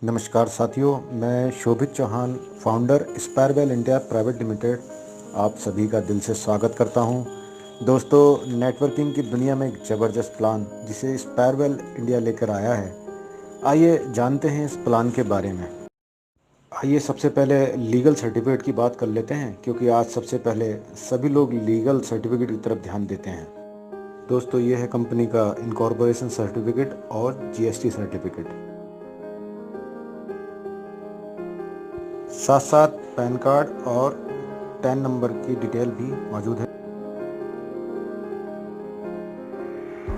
नमस्कार साथियों, मैं Shobhit Chauhan, founder Spirewell India private limited, आप सभी का दिल से स्वागत करता हूं। दोस्तों, नेटवर्किंग की दुनिया में एक ज़बरदस्त प्लान जिसे स्पायरवेल इंडिया लेकर आया है। आइए जानते हैं इस प्लान के बारे में। आइए सबसे पहले लीगल सर्टिफिकेट की बात कर लेते हैं, क्योंकि आज सबसे पहले सभी लोग लीगल सर्टिफिकेट की तरफ ध्यान देते हैं। दोस्तों, ये है कंपनी का इनकॉर्पोरेशन सर्टिफिकेट और जीएसटी सर्टिफिकेट। साथ साथ पैन कार्ड और टैन नंबर की डिटेल भी मौजूद है।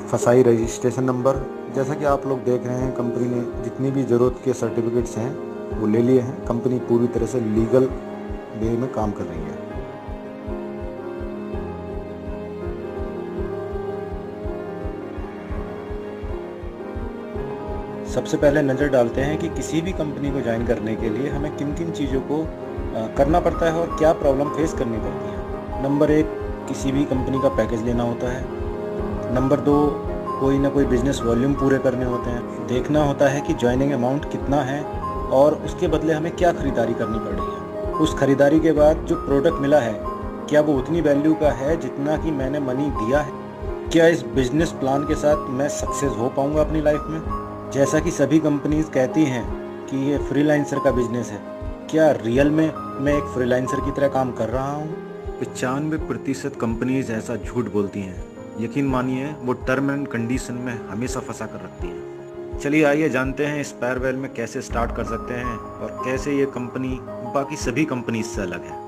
फसाई रजिस्ट्रेशन नंबर। जैसा कि आप लोग देख रहे हैं, कंपनी ने जितनी भी ज़रूरत के सर्टिफिकेट्स हैं वो ले लिए हैं। कंपनी पूरी तरह से लीगल वे में काम कर रही है। सबसे पहले नज़र डालते हैं कि किसी भी कंपनी को ज्वाइन करने के लिए हमें किन किन चीज़ों को करना पड़ता है और क्या प्रॉब्लम फेस करनी पड़ती है। नंबर 1, किसी भी कंपनी का पैकेज लेना होता है। नंबर 2, कोई ना कोई बिजनेस वॉल्यूम पूरे करने होते हैं। देखना होता है कि ज्वाइनिंग अमाउंट कितना है और उसके बदले हमें क्या खरीदारी करनी पड़ रही है। उस खरीदारी के बाद जो प्रोडक्ट मिला है, क्या वो उतनी वैल्यू का है जितना कि मैंने मनी दिया है। क्या इस बिजनेस प्लान के साथ मैं सक्सेस हो पाऊंगा अपनी लाइफ में। जैसा कि सभी कंपनीज कहती हैं कि ये फ्रीलांसर का बिजनेस है, क्या रियल में मैं एक फ्रीलांसर की तरह काम कर रहा हूँ? 95% कंपनीज ऐसा झूठ बोलती हैं। यकीन मानिए, वो टर्म एंड कंडीशन में हमेशा फंसा कर रखती हैं। चलिए आइए जानते हैं स्पायरवेल में कैसे स्टार्ट कर सकते हैं और कैसे ये कंपनी बाकी सभी कंपनीज से अलग है।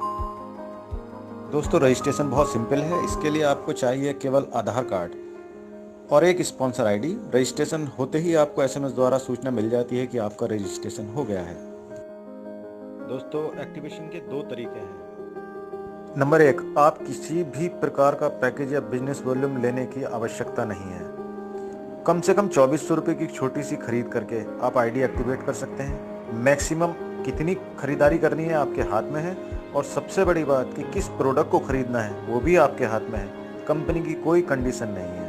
दोस्तों, रजिस्ट्रेशन बहुत सिंपल है। इसके लिए आपको चाहिए केवल आधार कार्ड और एक स्पॉन्सर आईडी। रजिस्ट्रेशन होते ही आपको एसएमएस द्वारा सूचना मिल जाती है कि आपका रजिस्ट्रेशन हो गया है। दोस्तों, एक्टिवेशन के 2 तरीके हैं। नंबर 1, आप किसी भी प्रकार का पैकेज या बिजनेस वॉल्यूम लेने की आवश्यकता नहीं है। कम से कम 2400 रुपये की छोटी सी खरीद करके आप आईडी एक्टिवेट कर सकते हैं। मैक्सिमम कितनी खरीदारी करनी है आपके हाथ में है, और सबसे बड़ी बात कि किस प्रोडक्ट को खरीदना है वो भी आपके हाथ में है। कंपनी की कोई कंडीशन नहीं है।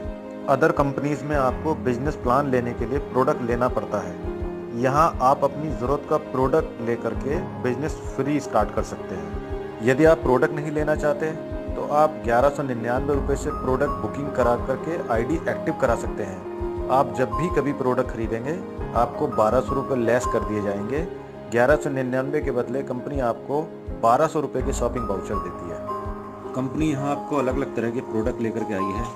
अदर कंपनीज में आपको बिजनेस प्लान लेने के लिए प्रोडक्ट लेना पड़ता है। यहाँ आप अपनी ज़रूरत का प्रोडक्ट लेकर के बिजनेस फ्री स्टार्ट कर सकते हैं। यदि आप प्रोडक्ट नहीं लेना चाहते तो आप 1199 रुपये से प्रोडक्ट बुकिंग करा करके आईडी एक्टिव करा सकते हैं। आप जब भी कभी प्रोडक्ट खरीदेंगे आपको 1200 रुपये लेस कर दिए जाएंगे। 1199 के बदले कंपनी आपको 1200 रुपये के शॉपिंग वाउचर देती है। कंपनी यहाँ आपको अलग अलग तरह के प्रोडक्ट लेकर के आई है,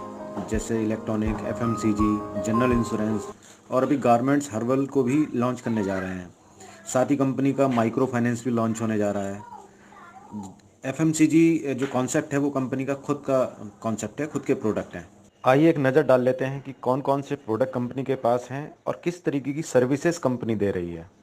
जैसे इलेक्ट्रॉनिक, एफएमसीजी, जनरल इंश्योरेंस और अभी गारमेंट्स हर्बल को भी लॉन्च करने जा रहे हैं। साथ ही कंपनी का माइक्रो फाइनेंस भी लॉन्च होने जा रहा है। एफएमसीजी जो कॉन्सेप्ट है वो कंपनी का खुद का कॉन्सेप्ट है, खुद के प्रोडक्ट हैं। आइए एक नज़र डाल लेते हैं कि कौन कौन से प्रोडक्ट कंपनी के पास हैं और किस तरीके की सर्विसेज कंपनी दे रही है।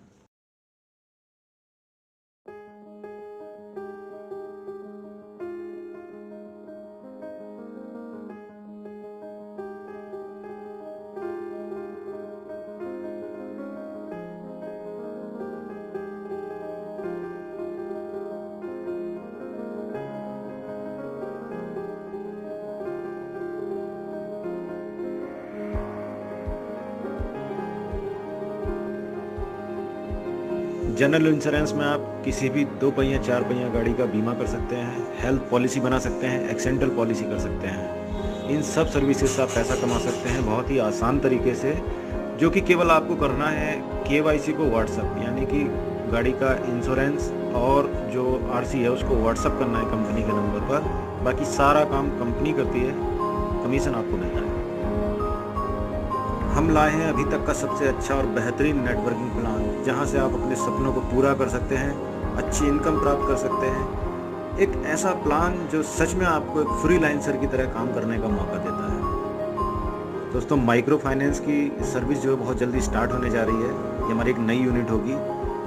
जनरल इंश्योरेंस में आप किसी भी 2 पहिया 4 पहिया गाड़ी का बीमा कर सकते हैं, हेल्थ पॉलिसी बना सकते हैं, एक्सीडेंटल पॉलिसी कर सकते हैं। इन सब सर्विसेज से आप पैसा कमा सकते हैं बहुत ही आसान तरीके से, जो कि केवल आपको करना है केवाईसी को व्हाट्सअप, यानी कि गाड़ी का इंश्योरेंस और जो आरसी है उसको व्हाट्सअप करना है कंपनी के नंबर पर। बाकी सारा काम कंपनी करती है, कमीशन आपको मिलता है। हम लाए हैं अभी तक का सबसे अच्छा और बेहतरीन नेटवर्किंग प्लान, जहां से आप अपने सपनों को पूरा कर सकते हैं, अच्छी इनकम प्राप्त कर सकते हैं। एक ऐसा प्लान जो सच में आपको एक फ्रीलांसर की तरह काम करने का मौका देता है। दोस्तों, माइक्रो फाइनेंस की सर्विस जो है बहुत जल्दी स्टार्ट होने जा रही है। ये हमारी एक नई यूनिट होगी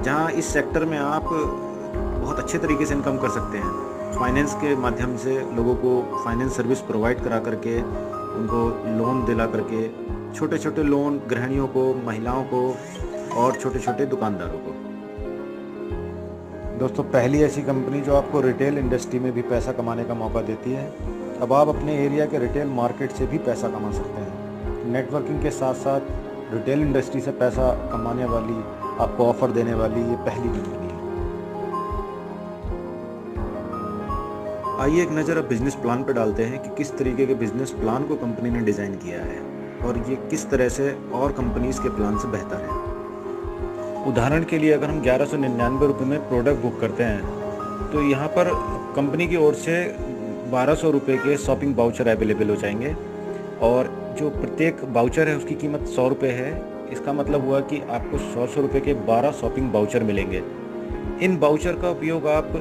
जहाँ इस सेक्टर में आप बहुत अच्छे तरीके से इनकम कर सकते हैं। फाइनेंस के माध्यम से लोगों को फाइनेंस सर्विस प्रोवाइड करा करके, उनको लोन दिला करके, छोटे छोटे लोन गृहिणियों को, महिलाओं को और छोटे छोटे दुकानदारों को। दोस्तों, पहली ऐसी कंपनी जो आपको रिटेल इंडस्ट्री में भी पैसा कमाने का मौका देती है। अब आप अपने एरिया के रिटेल मार्केट से भी पैसा कमा सकते हैं। नेटवर्किंग के साथ साथ रिटेल इंडस्ट्री से पैसा कमाने वाली आपको ऑफर देने वाली ये पहली कंपनी है। आइए एक नज़र अब बिजनेस प्लान पर डालते हैं कि किस तरीके के बिजनेस प्लान को कंपनी ने डिज़ाइन किया है और ये किस तरह से और कंपनीज के प्लान से बेहतर है। उदाहरण के लिए अगर हम 1199 रुपये में प्रोडक्ट बुक करते हैं तो यहाँ पर कंपनी की ओर से 1200 रुपये के शॉपिंग वाउचर अवेलेबल हो जाएंगे और जो प्रत्येक वाउचर है उसकी कीमत 100 रुपये है। इसका मतलब हुआ कि आपको 100 रुपये के 12 शॉपिंग वाउचर मिलेंगे। इन वाउचर का उपयोग आप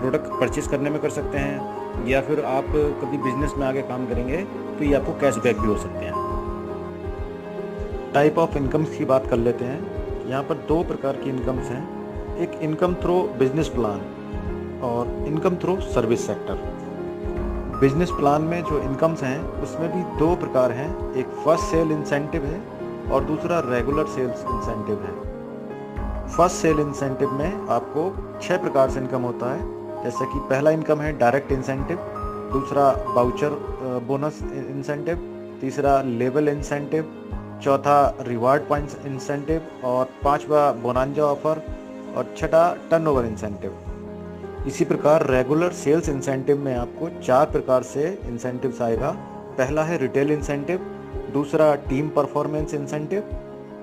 प्रोडक्ट परचेज करने में कर सकते हैं या फिर आप कभी बिजनेस में आगे काम करेंगे तो ये आपको कैशबैक भी हो सकते हैं। टाइप ऑफ इनकम्स की बात कर लेते हैं। यहाँ पर दो प्रकार की इनकम्स हैं, एक इनकम थ्रू बिजनेस प्लान और income through service sector. Business plan में जो इनकम्स हैं उसमें भी दो प्रकार हैं, एक फर्स्ट सेल इंसेंटिव है और दूसरा रेगुलर सेल्स इंसेंटिव है। फर्स्ट सेल इंसेंटिव में आपको 6 प्रकार से इनकम होता है, जैसे कि पहला इनकम है डायरेक्ट इंसेंटिव, दूसरा वाउचर बोनस इंसेंटिव, तीसरा लेवल इंसेंटिव, चौथा रिवार्ड पॉइंट्स इंसेंटिव और पांचवा बोनांजा ऑफर और छठा टर्नओवर इंसेंटिव। इसी प्रकार रेगुलर सेल्स इंसेंटिव में आपको 4 प्रकार से इंसेंटिव्स आएगा। पहला है रिटेल इंसेंटिव, दूसरा टीम परफॉर्मेंस इंसेंटिव,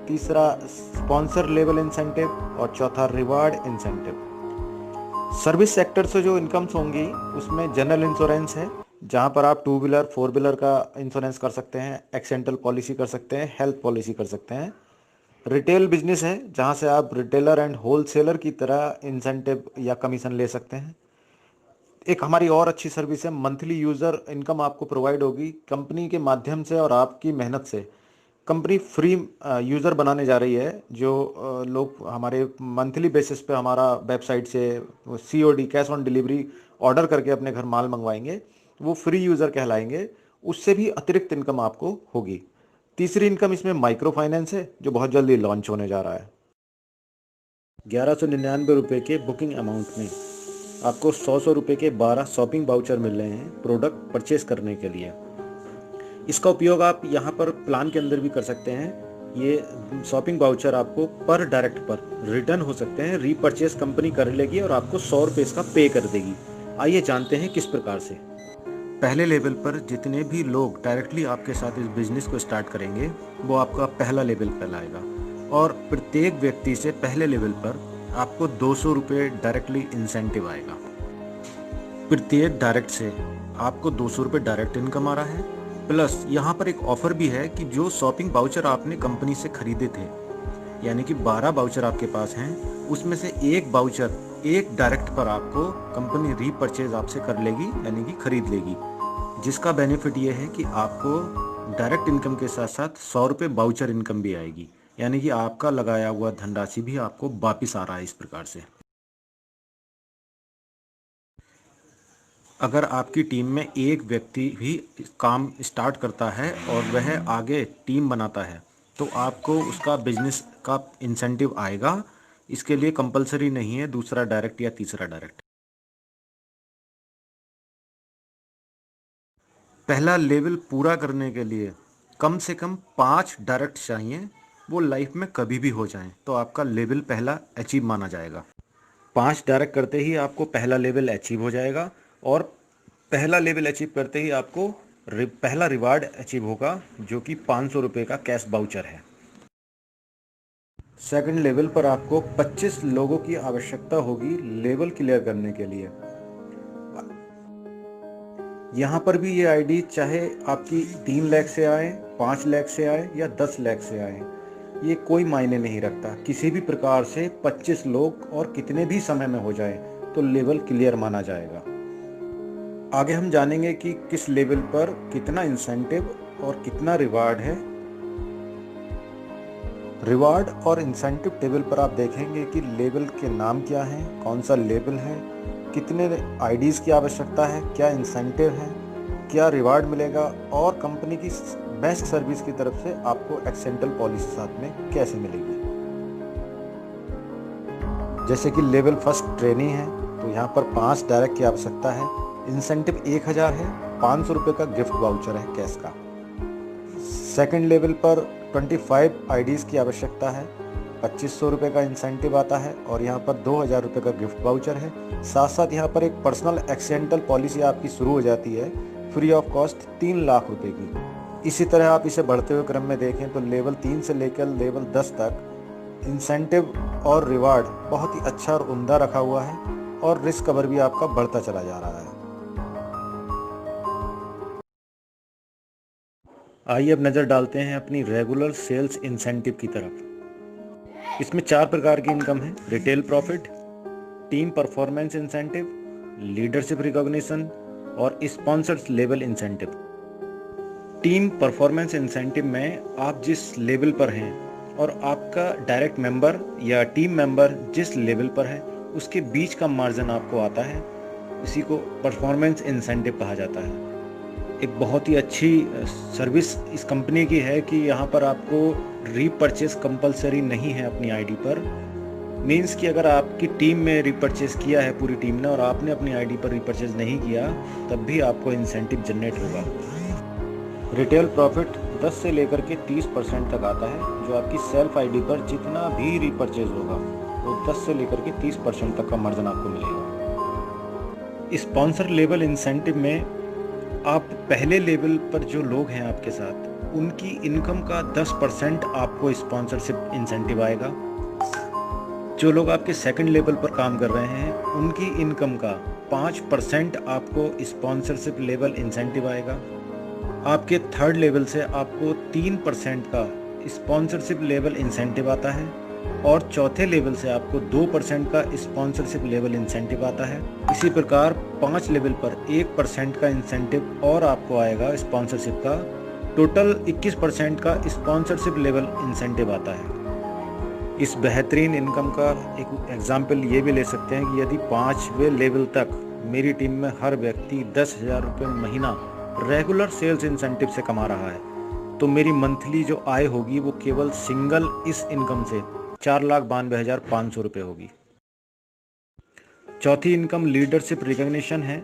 तीसरा स्पॉन्सर लेवल इंसेंटिव और चौथा रिवार्ड इंसेंटिव। सर्विस सेक्टर से जो इनकम्स होंगी उसमें जनरल इंश्योरेंस है, जहां पर आप 2 व्हीलर 4 व्हीलर का इंश्योरेंस कर सकते हैं, एक्सीडेंटल पॉलिसी कर सकते हैं, हेल्थ पॉलिसी कर सकते हैं। रिटेल बिजनेस है जहां से आप रिटेलर एंड होलसेलर की तरह इंसेंटिव या कमीशन ले सकते हैं। एक हमारी और अच्छी सर्विस है मंथली यूज़र इनकम आपको प्रोवाइड होगी कंपनी के माध्यम से और आपकी मेहनत से। कंपनी फ्री यूज़र बनाने जा रही है, जो लोग हमारे मंथली बेसिस पे हमारा वेबसाइट से COD cash on delivery order करके अपने घर माल मंगवाएंगे, वो फ्री यूज़र कहलाएंगे। उससे भी अतिरिक्त इनकम आपको होगी। तीसरी इनकम इसमें माइक्रो फाइनेंस है, जो बहुत जल्दी लॉन्च होने जा रहा है। 1199 रुपये के बुकिंग अमाउंट में आपको 100 रुपये के 12 शॉपिंग वाउचर मिल रहे हैं प्रोडक्ट परचेज करने के लिए। इसका उपयोग आप यहाँ पर प्लान के अंदर भी कर सकते हैं। ये शॉपिंग वाउचर आपको पर डायरेक्ट पर रिटर्न हो सकते हैं, रीपरचेज कंपनी कर लेगी और आपको 100 रुपये इसका पे कर देगी। आइए जानते हैं किस प्रकार से। पहले लेवल पर जितने भी लोग डायरेक्टली आपके साथ इस बिजनेस को स्टार्ट करेंगे वो आपका पहला लेवल कहलाएगा और प्रत्येक व्यक्ति से पहले लेवल पर आपको 200 रुपये डायरेक्टली इंसेंटिव आएगा। प्रत्येक डायरेक्ट से आपको 200 रुपये डायरेक्ट इनकम आ रहा है। प्लस यहाँ पर एक ऑफर भी है कि जो शॉपिंग वाउचर आपने कंपनी से खरीदे थे, यानी कि 12 वाउचर आपके पास हैं, उसमें से एक वाउचर एक डायरेक्ट पर आपको कंपनी रीपरचेज आपसे कर लेगी, यानी कि खरीद लेगी। जिसका बेनिफिट ये है कि आपको डायरेक्ट इनकम के साथ साथ 100 रुपये वाउचर इनकम भी आएगी, यानी कि आपका लगाया हुआ धनराशि भी आपको वापिस आ रहा है। इस प्रकार से अगर आपकी टीम में एक व्यक्ति भी काम स्टार्ट करता है और वह आगे टीम बनाता है तो आपको उसका बिजनेस का इंसेंटिव आएगा। इसके लिए कंपलसरी नहीं है दूसरा डायरेक्ट या तीसरा डायरेक्ट। पहला लेवल पूरा करने के लिए कम से कम 5 डायरेक्ट चाहिए, वो लाइफ में कभी भी हो जाएं तो आपका लेवल पहला अचीव माना जाएगा। 5 डायरेक्ट करते ही आपको पहला लेवल अचीव हो जाएगा और पहला लेवल अचीव करते ही आपको पहला रिवार्ड अचीव होगा, जो कि 500 रुपये का कैश वाउचर है। सेकंड लेवल पर आपको 25 लोगों की आवश्यकता होगी लेवल क्लियर करने के लिए। यहाँ पर भी ये आईडी चाहे आपकी 3 लाख से आए, 5 लाख से आए या 10 लाख से आए, ये कोई मायने नहीं रखता। किसी भी प्रकार से 25 लोग और कितने भी समय में हो जाए तो लेवल क्लियर माना जाएगा। आगे हम जानेंगे कि किस लेवल पर कितना इंसेंटिव और कितना रिवार्ड है। रिवार्ड और इंसेंटिव टेबल पर आप देखेंगे कि लेवल के नाम क्या हैं, कौन सा लेवल है, कितने आईडीज़ की आवश्यकता है, क्या इंसेंटिव है, क्या रिवार्ड मिलेगा और कंपनी की बेस्ट सर्विस की तरफ से आपको एक्सीडेंटल पॉलिसी साथ में कैसे मिलेगी। जैसे कि लेवल फर्स्ट ट्रेनी है तो यहाँ पर 5 डायरेक्ट की आवश्यकता है, इंसेंटिव 1000 है, 500 रुपये का गिफ्ट वाउचर है कैश का। सेकंड लेवल पर 25 आईडीज़ की आवश्यकता है, 2500 रुपये का इंसेंटिव आता है और यहाँ पर 2000 रुपये का गिफ्ट वाउचर है। साथ साथ यहाँ पर एक पर्सनल एक्सीडेंटल पॉलिसी आपकी शुरू हो जाती है फ्री ऑफ कॉस्ट 3 लाख रुपए की। इसी तरह आप इसे बढ़ते हुए क्रम में देखें तो लेवल 3 से लेकर लेवल 10 तक इंसेंटिव और रिवार्ड बहुत ही अच्छा और उम्दा रखा हुआ है और रिस्क कवर भी आपका बढ़ता चला जा रहा है। आइए अब नज़र डालते हैं अपनी रेगुलर सेल्स इंसेंटिव की तरफ। इसमें 4 प्रकार की इनकम है: retail profit, team performance incentive, leadership recognition और sponsors level incentive. Team performance incentive में आप जिस लेवल पर हैं और आपका डायरेक्ट मेंबर या टीम मेंबर जिस लेवल पर है उसके बीच का मार्जिन आपको आता है, इसी को परफॉर्मेंस इंसेंटिव कहा जाता है। एक बहुत ही अच्छी सर्विस इस कंपनी की है कि यहाँ पर आपको रीपरचेस कंपलसरी नहीं है अपनी आईडी पर। मींस कि अगर आपकी टीम में रीपरचेस किया है पूरी टीम ने और आपने अपनी आईडी पर रीपरचेस नहीं किया तब भी आपको इंसेंटिव जनरेट होगा। रिटेल प्रॉफिट 10 से लेकर के 30% तक आता है, जो आपकी सेल्फ आईडी पर जितना भी रीपरचेज होगा वो 10 से लेकर के 30% तक का मार्जिन आपको मिलेगा। स्पॉन्सर लेवल इंसेंटिव में आप पहले लेवल पर जो लोग हैं आपके साथ उनकी इनकम का 10% आपको स्पॉन्सरशिप इंसेंटिव आएगा। जो लोग आपके सेकंड लेवल पर काम कर रहे हैं उनकी इनकम का 5% आपको स्पॉन्सरशिप लेवल इंसेंटिव आएगा। आपके थर्ड लेवल से आपको 3% का स्पॉन्सरशिप लेवल इंसेंटिव आता है और चौथे लेवल से आपको 2% का स्पॉन्सरशिप लेवल इंसेंटिव आता है। इसी प्रकार 5 लेवल पर 1% का इंसेंटिव और आपको आएगा स्पॉन्सरशिप का। टोटल 21% का स्पॉन्सरशिप लेवल इंसेंटिव आता है। इस बेहतरीन इनकम का एक एग्जाम्पल ये भी ले सकते हैं कि यदि 5वें लेवल तक मेरी टीम में हर व्यक्ति 10,000 रुपये महीना रेगुलर सेल्स इंसेंटिव से कमा रहा है तो मेरी मंथली जो आय होगी वो केवल सिंगल इस इनकम से 4,92,500 रुपये होगी। चौथी इनकम लीडरशिप रिकॉग्निशन है।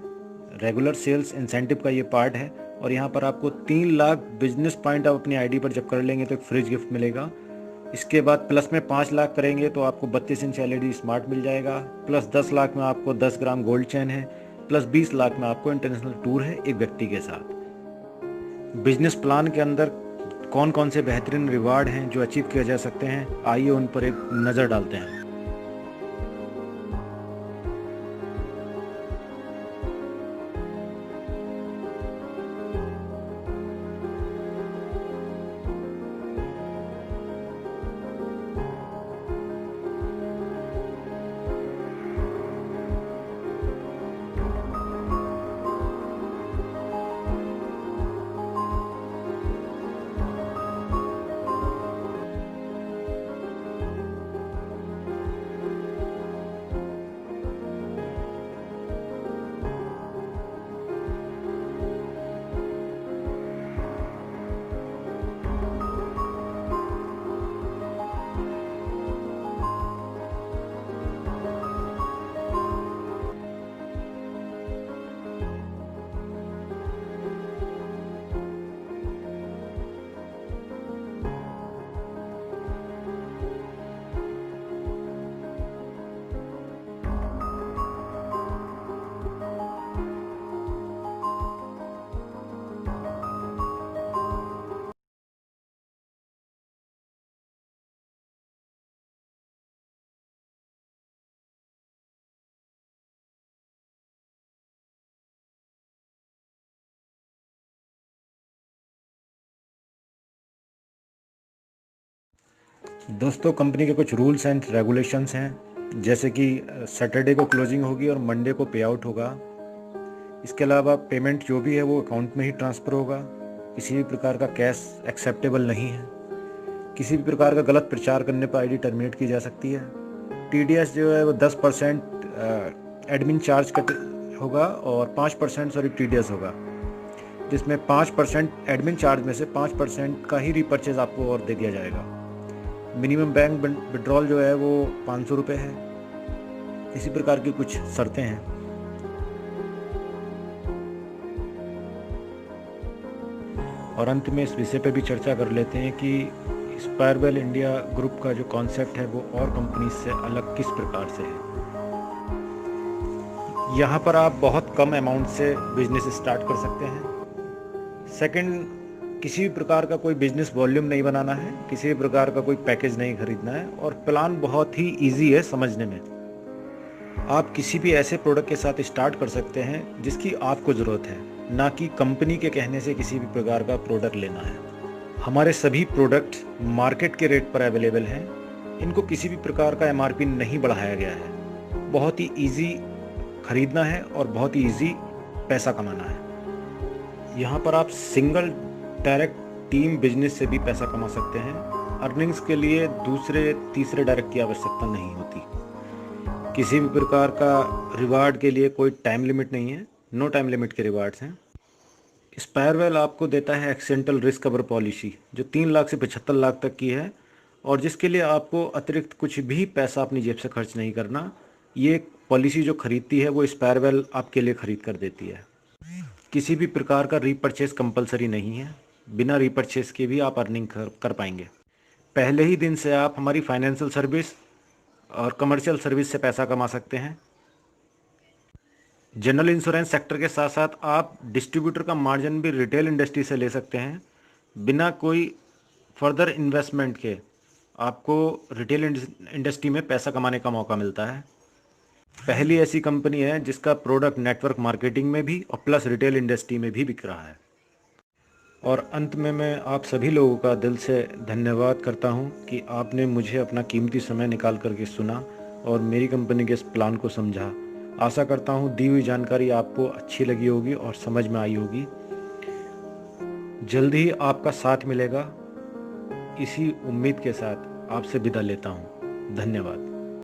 रेगुलर सेल्स इंसेंटिव का ये पार्ट है और यहाँ पर आपको 3 लाख बिजनेस पॉइंट आप अपनी आईडी पर जब कर लेंगे तो एक फ्रिज गिफ्ट मिलेगा। इसके बाद प्लस में 5 लाख करेंगे तो आपको 32 इंच LED स्मार्ट मिल जाएगा। प्लस 10 लाख में आपको 10 ग्राम गोल्ड चेन है। प्लस 20 लाख में आपको इंटरनेशनल टूर है एक व्यक्ति के साथ। बिजनेस प्लान के अंदर कौन कौन से बेहतरीन रिवार्ड हैं जो अचीव किए जा सकते हैं, आइए उन पर एक नज़र डालते हैं। दोस्तों, कंपनी के कुछ रूल्स एंड रेगुलेशंस हैं, जैसे कि सैटरडे को क्लोजिंग होगी और मंडे को पे आउट होगा। इसके अलावा पेमेंट जो भी है वो अकाउंट में ही ट्रांसफ़र होगा। किसी भी प्रकार का कैश एक्सेप्टेबल नहीं है। किसी भी प्रकार का गलत प्रचार करने पर आईडी टर्मिनेट की जा सकती है। TDS जो है वो 10% एडमिन चार्ज कट होगा और 5% TDS होगा, जिसमें 5% एडमिन चार्ज में से 5% का ही रीपरचेज आपको और दे दिया जाएगा। मिनिमम बैंक विड्रॉल जो है वो 500 रुपये है। इसी प्रकार की कुछ शर्तें हैं। और अंत में इस विषय पर भी चर्चा कर लेते हैं कि स्पायरवेल इंडिया ग्रुप का जो कॉन्सेप्ट है वो और कंपनी से अलग किस प्रकार से है। यहाँ पर आप बहुत कम अमाउंट से बिजनेस स्टार्ट कर सकते हैं। सेकंड, किसी भी प्रकार का कोई बिजनेस वॉल्यूम नहीं बनाना है, किसी भी प्रकार का कोई पैकेज नहीं खरीदना है, और प्लान बहुत ही इजी है समझने में। आप किसी भी ऐसे प्रोडक्ट के साथ स्टार्ट कर सकते हैं जिसकी आपको ज़रूरत है, ना कि कंपनी के कहने से किसी भी प्रकार का प्रोडक्ट लेना है। हमारे सभी प्रोडक्ट मार्केट के रेट पर अवेलेबल हैं, इनको किसी भी प्रकार का एमआरपी नहीं बढ़ाया गया है। बहुत ही इजी खरीदना है और बहुत ही इजी पैसा कमाना है। यहाँ पर आप सिंगल डायरेक्ट टीम बिजनेस से भी पैसा कमा सकते हैं। अर्निंग्स के लिए दूसरे तीसरे डायरेक्ट की आवश्यकता नहीं होती। किसी भी प्रकार का रिवार्ड के लिए कोई टाइम लिमिट नहीं है, नो टाइम लिमिट के रिवार्ड्स हैं। स्पायरवेल आपको देता है एक्सीडेंटल रिस्क कवर पॉलिसी, जो 3 लाख से 75 लाख तक की है, और जिसके लिए आपको अतिरिक्त कुछ भी पैसा अपनी जेब से खर्च नहीं करना। ये पॉलिसी जो खरीदती है वो स्पायरवेल आपके लिए खरीद कर देती है। किसी भी प्रकार का रीपरचेस कंपलसरी नहीं है, बिना रीपरचेस के भी आप अर्निंग कर पाएंगे। पहले ही दिन से आप हमारी फाइनेंशियल सर्विस और कमर्शियल सर्विस से पैसा कमा सकते हैं। जनरल इंश्योरेंस सेक्टर के साथ साथ आप डिस्ट्रीब्यूटर का मार्जिन भी रिटेल इंडस्ट्री से ले सकते हैं। बिना कोई फर्दर इन्वेस्टमेंट के आपको रिटेल इंडस्ट्री में पैसा कमाने का मौका मिलता है। पहली ऐसी कंपनी है जिसका प्रोडक्ट नेटवर्क मार्केटिंग में भी और प्लस रिटेल इंडस्ट्री में भी बिक रहा है। और अंत में मैं आप सभी लोगों का दिल से धन्यवाद करता हूं कि आपने मुझे अपना कीमती समय निकाल करके सुना और मेरी कंपनी के इस प्लान को समझा। आशा करता हूं दी हुई जानकारी आपको अच्छी लगी होगी और समझ में आई होगी। जल्दी ही आपका साथ मिलेगा, इसी उम्मीद के साथ आपसे विदा लेता हूं। धन्यवाद।